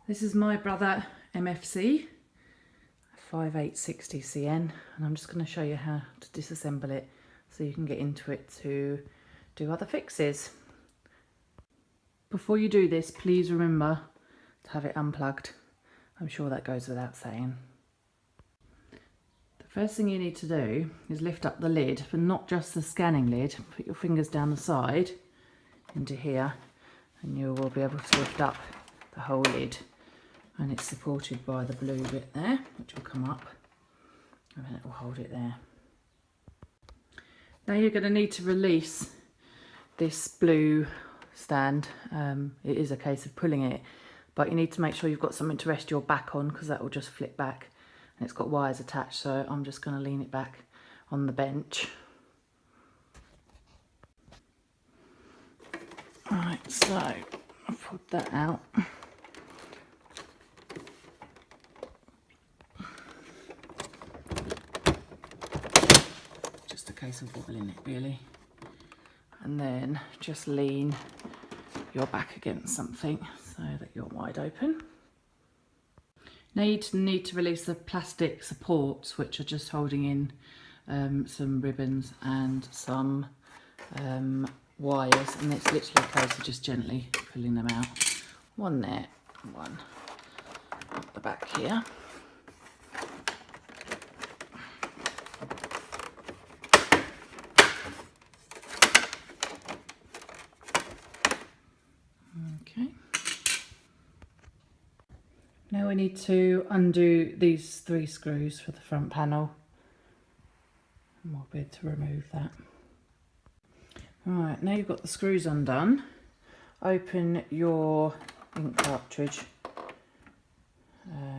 This is my brother MFC-5860CN, and I'm just going to show you how to disassemble it so you can get into it to do other fixes. Before you do this, please remember to have it unplugged. I'm sure that goes without saying. The first thing you need to do is lift up the lid, but not just the scanning lid. Put your fingers down the side into here and you will be able to lift up the whole lid. And it's supported by the blue bit there, which will come up, and then it will hold it there. Now you're going to need to release this blue stand. It is a case of pulling it, but you need to make sure you've got something to rest your back on, because that will just flip back, and it's got wires attached, so I'm just going to lean it back on the bench. Right, so I've pulled that out. Just a case of wobbling it really, and then just lean your back against something so that you're wide open. Now you need to release the plastic supports, which are just holding in some ribbons and some wires, and it's literally a case of just gently pulling them out. One there, one up the back here. Okay. Now we need to undo these 3 screws for the front panel, and we'll be able to remove that. Right, now you've got the screws undone, open your ink cartridge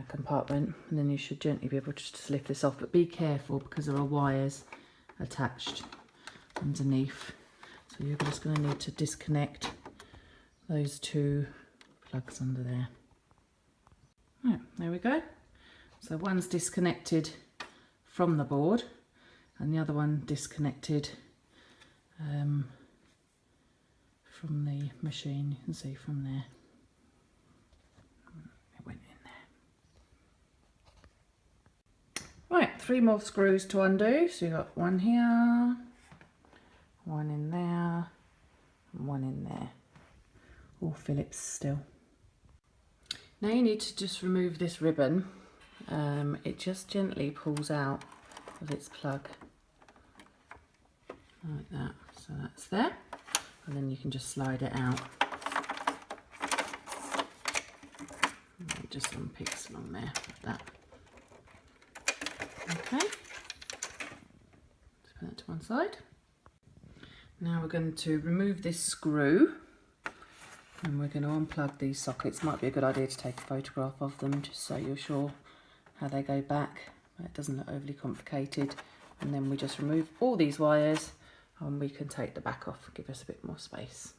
compartment, and then you should gently be able to just lift this off, but be careful because there are wires attached underneath, so you're just going to need to disconnect those 2 plugs under there. Right, there we go. So one's disconnected from the board and the other one disconnected from the machine. You can see from there. It went in there. Right, 3 more screws to undo. So you've got one here, one in there, and one in there. All Phillips still. Now you need to just remove this ribbon. It just gently pulls out of its plug like that. So that's there, and then you can just slide it out. And it just unpicks along there like that. Okay, let's put that to one side. Now we're going to remove this screw, and we're going to unplug these sockets. Might be a good idea to take a photograph of them just so you're sure how they go back. It doesn't look overly complicated. And then we just remove all these wires and we can take the back off, give us a bit more space.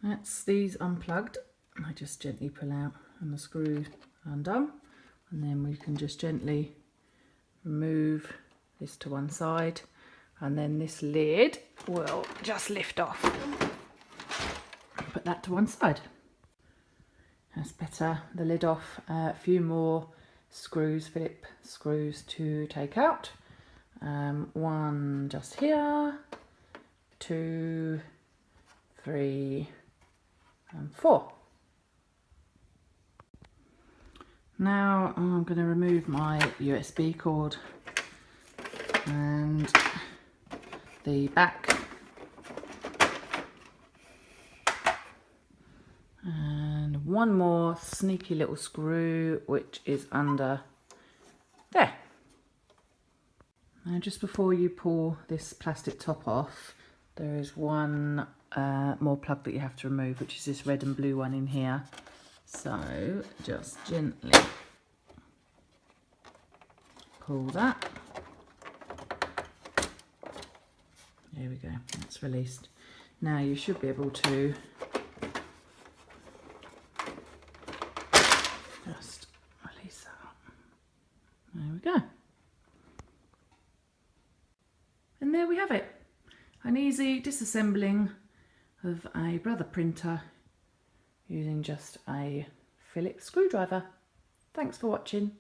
That's these unplugged. I just gently pull out and the screw undone, and then we can just gently remove this to one side, and then this lid will just lift off. Put that to one side. That's better. The lid off. A few more screws, Phillips screws to take out. One just here, 2, 3, and 4. Now I'm going to remove my USB cord and the back, and one more sneaky little screw which is under there. Now just before you pull this plastic top off, there is one more plug that you have to remove, which is this red and blue one in here. So just gently pull that. There we go, that's released. Now you should be able to go. And there we have it. An easy disassembling of a Brother printer using just a Phillips screwdriver. Thanks for watching.